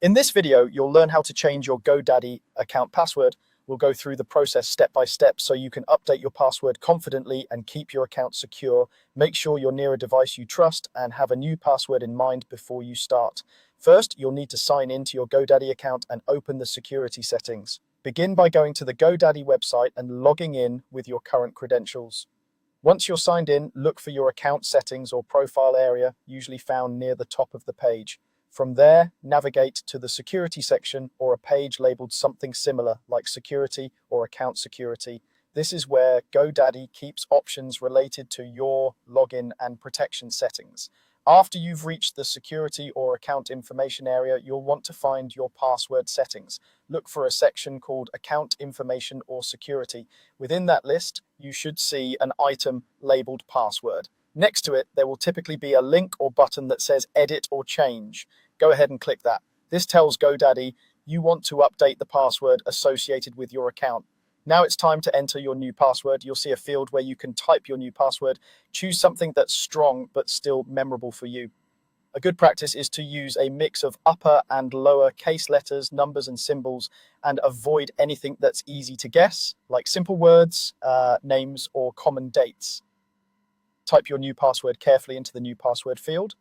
In this video, you'll learn how to change your GoDaddy account password. We'll go through the process step by step so you can update your password confidently and keep your account secure. Make sure you're near a device you trust and have a new password in mind before you start. First, you'll need to sign in to your GoDaddy account and open the security settings. Begin by going to the GoDaddy website and logging in with your current credentials. Once you're signed in, look for your account settings or profile area, usually found near the top of the page. From there, navigate to the security section or a page labeled something similar like security or account security. This is where GoDaddy keeps options related to your login and protection settings. After you've reached the security or account information area, you'll want to find your password settings. Look for a section called account information or security. Within that list, you should see an item labeled password. Next to it, there will typically be a link or button that says edit or change. Go ahead and click that. This tells GoDaddy you want to update the password associated with your account. Now it's time to enter your new password. You'll see a field where you can type your new password. Choose something that's strong but still memorable for you. A good practice is to use a mix of upper and lower case letters, numbers and symbols, and avoid anything that's easy to guess, like simple words, names, or common dates. Type your new password carefully into the new password field.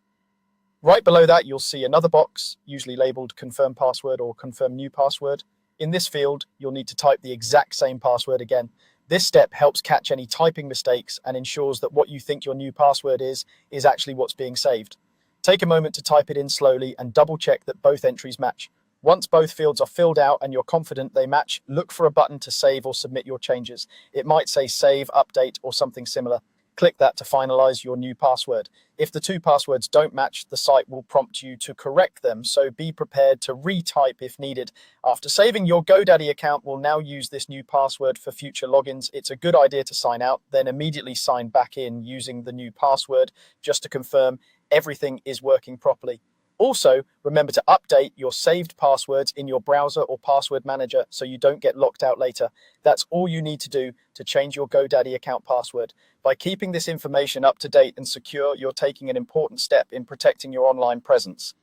Right below that, you'll see another box, usually labeled confirm password or confirm new password. In this field, you'll need to type the exact same password again. This step helps catch any typing mistakes and ensures that what you think your new password is actually what's being saved. Take a moment to type it in slowly and double check that both entries match. Once both fields are filled out and you're confident they match, look for a button to save or submit your changes. It might say save, update, or something similar. Click that to finalize your new password. If the two passwords don't match, the site will prompt you to correct them, so be prepared to retype if needed. After saving, your GoDaddy account will now use this new password for future logins. It's a good idea to sign out, then immediately sign back in using the new password just to confirm everything is working properly. Also, remember to update your saved passwords in your browser or password manager so you don't get locked out later. That's all you need to do to change your GoDaddy account password. By keeping this information up to date and secure, you're taking an important step in protecting your online presence.